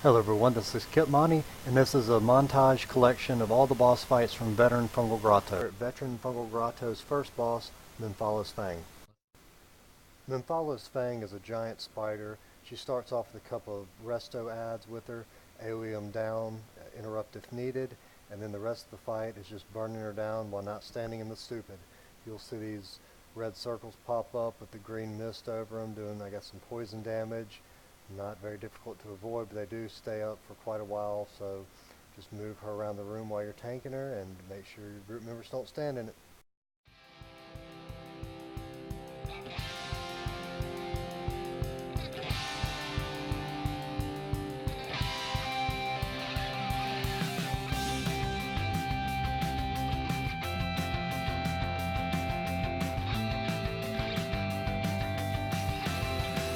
Hello everyone, this is Kip Monty, and this is a montage collection of all the boss fights from Veteran Fungal Grotto. Veteran Fungal Grotto's first boss, Menthala's Fang. Menthala's Fang is a giant spider. She starts off with a couple of resto adds with her, AoE them down, interrupt if needed, and then the rest of the fight is just burning her down while not standing in the stupid. You'll see these red circles pop up with the green mist over them, doing I guess some poison damage. Not very difficult to avoid, but they do stay up for quite a while, so just move her around the room while you're tanking her and make sure your group members don't stand in it.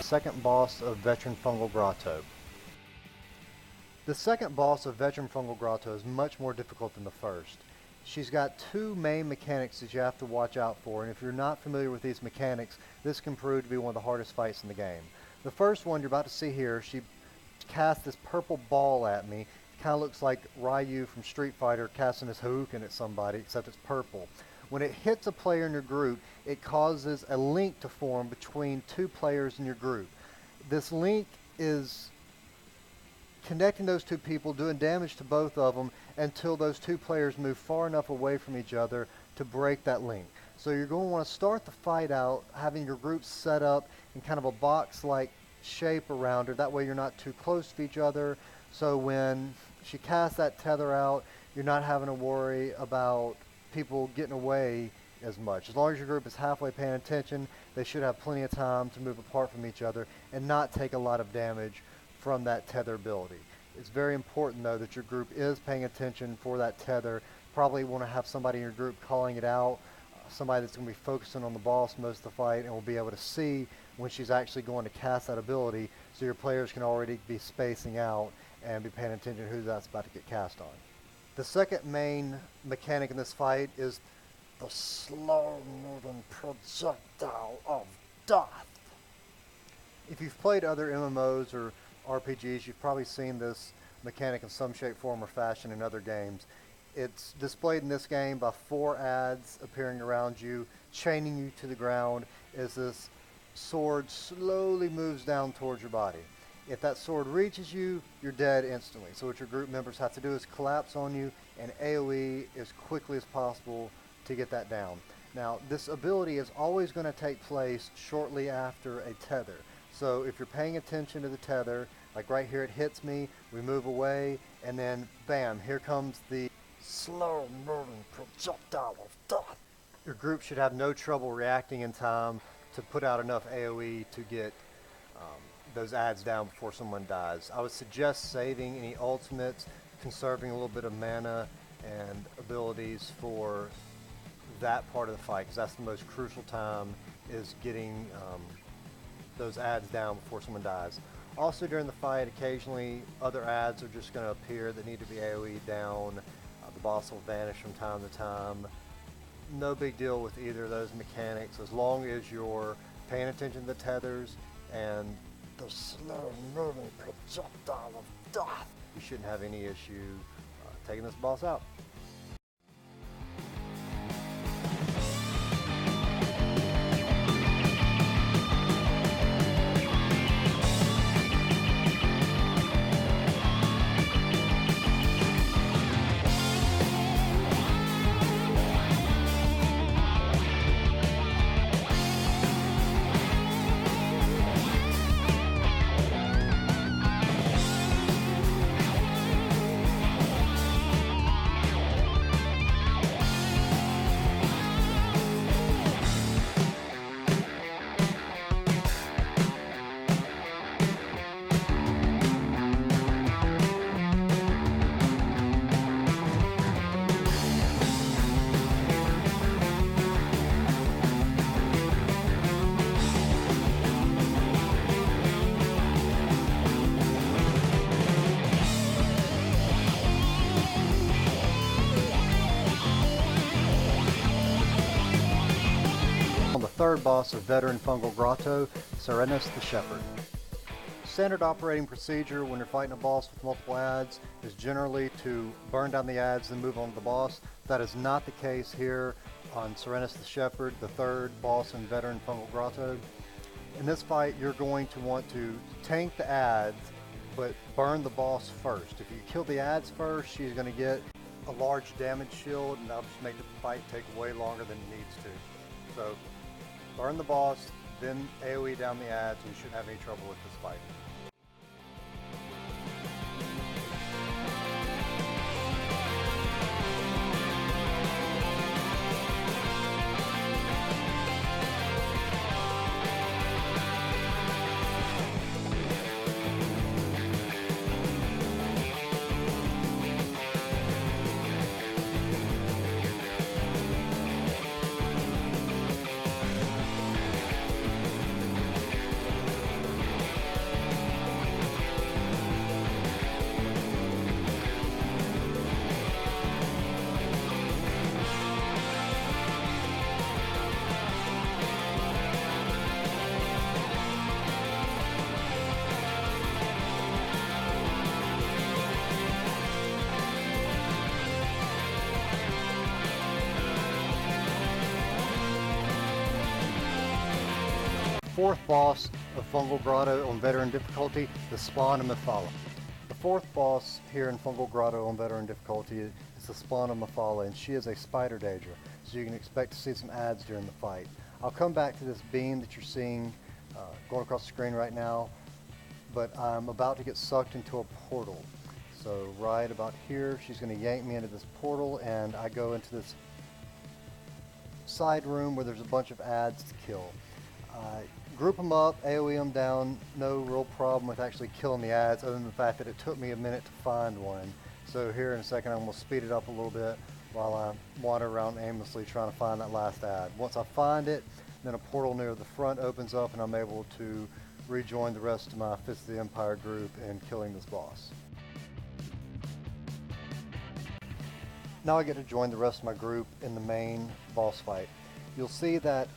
Second boss of Veteran Fungal Grotto. The second boss of Veteran Fungal Grotto is much more difficult than the first. She's got two main mechanics that you have to watch out for, and if you're not familiar with these mechanics, this can prove to be one of the hardest fights in the game. The first one you're about to see here, she casts this purple ball at me. It kind of looks like Ryu from Street Fighter casting his Hadouken at somebody, except it's purple. When it hits a player in your group, it causes a link to form between two players in your group. This link is connecting those two people, doing damage to both of them until those two players move far enough away from each other to break that link. So you're going to want to start the fight out having your group set up in kind of a box-like shape around her. That way you're not too close to each other. So when she casts that tether out, you're not having to worry about people getting away as much. As long as your group is halfway paying attention, they should have plenty of time to move apart from each other and not take a lot of damage from that tether ability. It's very important though that your group is paying attention for that tether. Probably want to have somebody in your group calling it out, somebody that's going to be focusing on the boss most of the fight and will be able to see when she's actually going to cast that ability, so your players can already be spacing out and be paying attention to who that's about to get cast on. The second main mechanic in this fight is the slow-moving projectile of death. If you've played other MMOs or RPGs, you've probably seen this mechanic in some shape, form, or fashion in other games. It's displayed in this game by 4 adds appearing around you, chaining you to the ground as this sword slowly moves down towards your body. If that sword reaches you, you're dead instantly. So what your group members have to do is collapse on you and AoE as quickly as possible to get that down. Now, this ability is always going to take place shortly after a tether. So if you're paying attention to the tether, like right here it hits me, we move away, and then bam, here comes the slow-moving projectile of death. Your group should have no trouble reacting in time to put out enough AoE to get those adds down before someone dies. I would suggest saving any ultimates, conserving a little bit of mana and abilities for that part of the fight, because that's the most crucial time, is getting those adds down before someone dies. Also during the fight, occasionally other adds are just going to appear that need to be AoE down. The boss will vanish from time to time. No big deal with either of those mechanics as long as you're paying attention to the tethers and the slow-moving projectile of death. You shouldn't have any issue taking this boss out. Third boss of Veteran Fungal Grotto, Sirenis the Shepherd. standard operating procedure when you're fighting a boss with multiple adds is generally to burn down the adds and move on to the boss. That is not the case here on Sirenis the Shepherd, the third boss in Veteran Fungal Grotto. In this fight, you're going to want to tank the adds, but burn the boss first. If you kill the adds first, she's going to get a large damage shield, and that'll just make the fight take way longer than it needs to. So burn the boss, then AoE down the adds, and you shouldn't have any trouble with this fight. Fourth boss of Fungal Grotto on Veteran difficulty, the Spaanima. The fourth boss here in Fungal Grotto on Veteran difficulty is the Spaanima, and she is a spider daedra, so you can expect to see some adds during the fight. I'll come back to this beam that you're seeing going across the screen right now, but I'm about to get sucked into a portal. So right about here, she's going to yank me into this portal, and I go into this side room where there's a bunch of adds to kill. Group them up, AoE them down, no real problem with actually killing the adds other than the fact that it took me a minute to find one. So here in a second I'm going to speed it up a little bit while I wander around aimlessly trying to find that last add. Once I find it, then a portal near the front opens up and I'm able to rejoin the rest of my Fist of the Empire group in killing this boss. Now I get to join the rest of my group in the main boss fight. You'll see that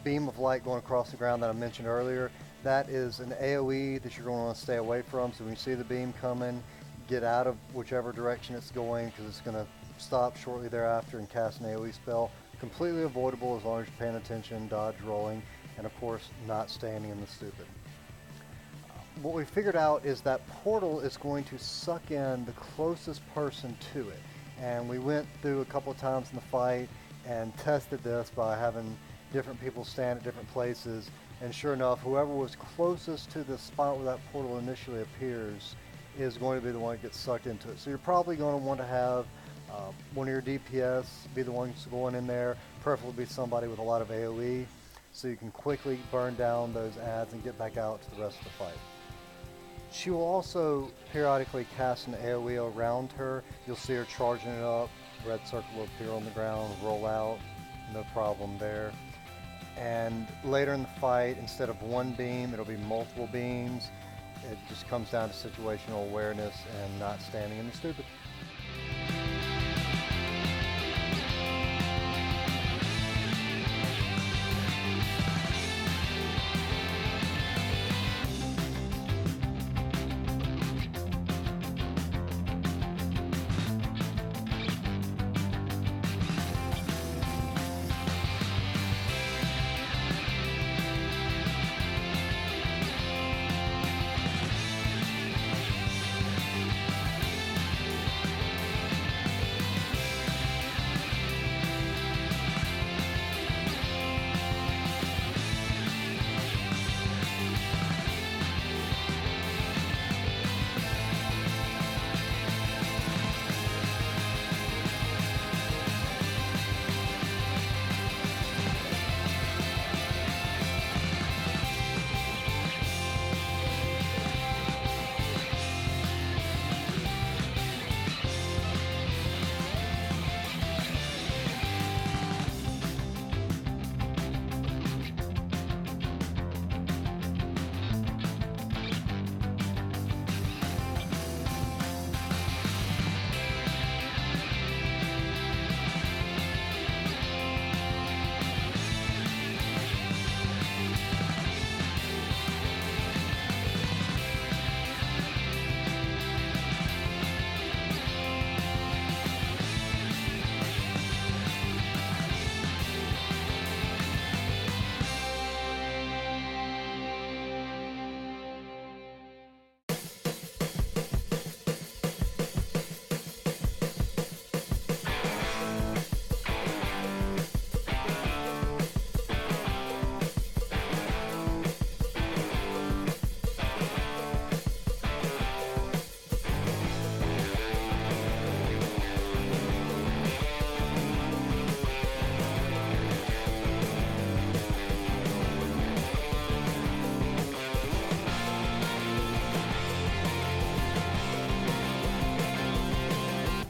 beam of light going across the ground that I mentioned earlier. That is an AoE that you're going to want to stay away from. So when you see the beam coming, get out of whichever direction it's going, because it's going to stop shortly thereafter and cast an AoE spell. Completely avoidable as long as you're paying attention, dodge rolling, and of course not standing in the stupid. What we figured out is that portal is going to suck in the closest person to it. And we went through a couple of times in the fight and tested this by having different people stand at different places, and sure enough, whoever was closest to the spot where that portal initially appears is going to be the one that gets sucked into it. So you're probably going to want to have one of your DPS be the ones going in there, preferably be somebody with a lot of AoE, so you can quickly burn down those adds and get back out to the rest of the fight. She will also periodically cast an AoE around her. You'll see her charging it up, red circle will appear on the ground, roll out, no problem there. And later in the fight, instead of one beam, it'll be multiple beams. It just comes down to situational awareness and not standing in the stupid.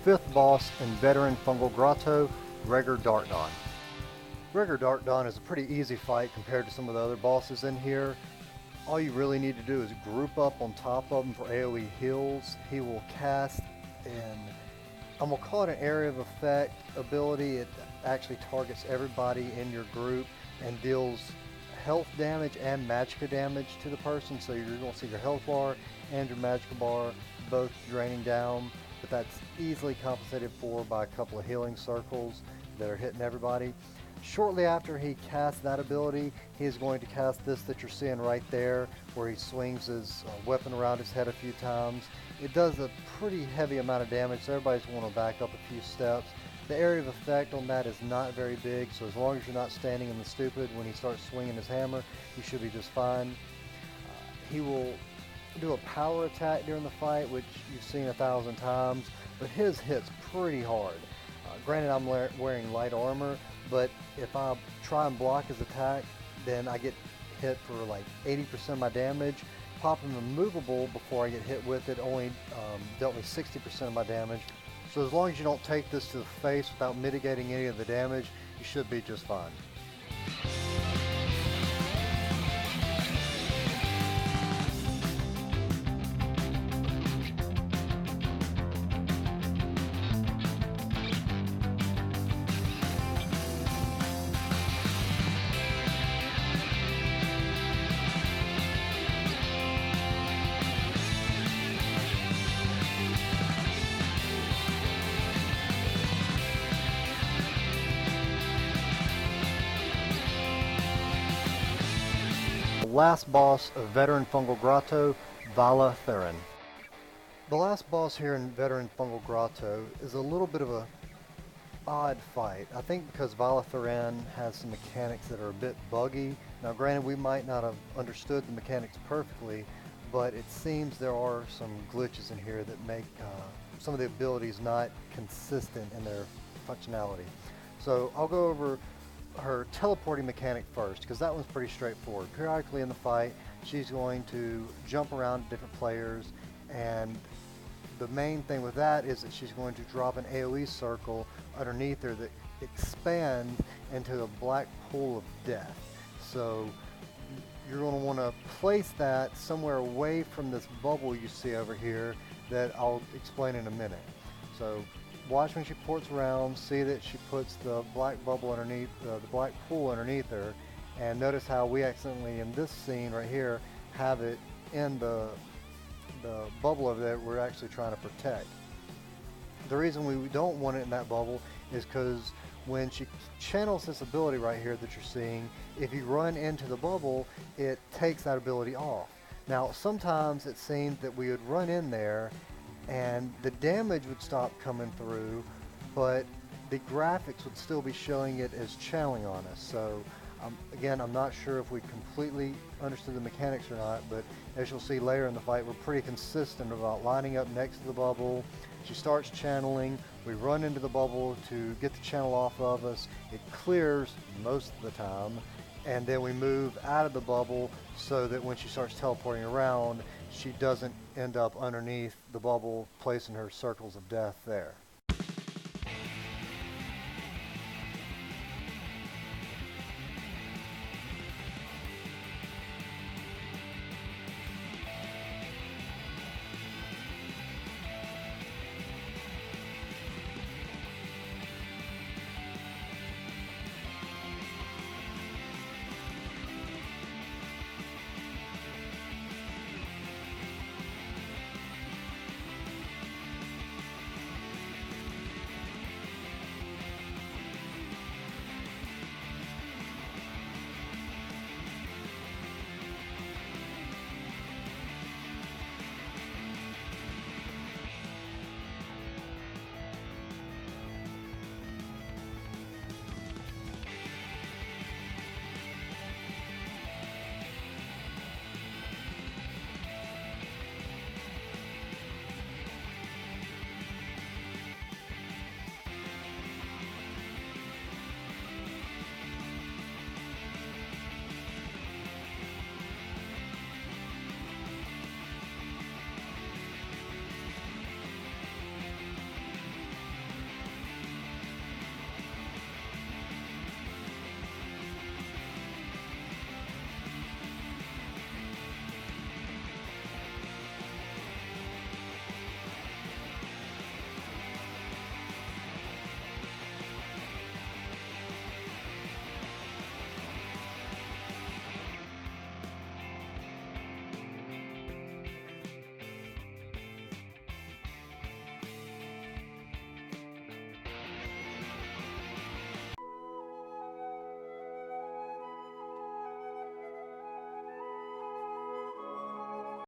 fifth boss in Veteran Fungal Grotto, Gregor Dartdon. Gregor Dartdon is a pretty easy fight compared to some of the other bosses in here. All you really need to do is group up on top of him for AoE heals. He will cast an, I'm going to call it an area of effect ability. It actually targets everybody in your group and deals health damage and magicka damage to the person. So you're going to see your health bar and your magicka bar both draining down, but that's easily compensated for by a couple of healing circles that are hitting everybody. Shortly after he casts that ability, he is going to cast this that you're seeing right there, where he swings his weapon around his head a few times. It does a pretty heavy amount of damage, so everybody's going to back up a few steps. The area of effect on that is not very big, so as long as you're not standing in the stupid when he starts swinging his hammer, you should be just fine. He will do a power attack during the fight, which you've seen 1,000 times, but his hits pretty hard. Granted, I'm wearing light armor, but if I try and block his attack, then I get hit for like 80% of my damage. Popping immovable before I get hit with it only dealt me 60% of my damage. So as long as you don't take this to the face without mitigating any of the damage, you should be just fine. Last boss of Veteran Fungal Grotto, Valla Theron. The last boss here in Veteran Fungal Grotto is a little bit of a odd fight. I think because Valla Theron has some mechanics that are a bit buggy. Now granted, we might not have understood the mechanics perfectly, but it seems there are some glitches in here that make some of the abilities not consistent in their functionality. So I'll go over her teleporting mechanic first, because that one's pretty straightforward. Periodically in the fight, she's going to jump around different players, and the main thing with that is that she's going to drop an AoE circle underneath her that expands into a black pool of death. So you're going to want to place that somewhere away from this bubble you see over here that I'll explain in a minute. So watch when she ports around, see that she puts the black bubble underneath, the black pool underneath her, and notice how we accidentally in this scene right here have it in the bubble over there we're actually trying to protect. The reason we don't want it in that bubble is because when she channels this ability right here that you're seeing, if you run into the bubble, it takes that ability off. Now sometimes it seems that we would run in there and the damage would stop coming through, but the graphics would still be showing it as channeling on us. So again, I'm not sure if we completely understood the mechanics or not, but as you'll see later in the fight, we're pretty consistent about lining up next to the bubble. She starts channeling, we run into the bubble to get the channel off of us. It clears most of the time, and then we move out of the bubble so that when she starts teleporting around, she doesn't end up underneath the bubble, placing her circles of death there.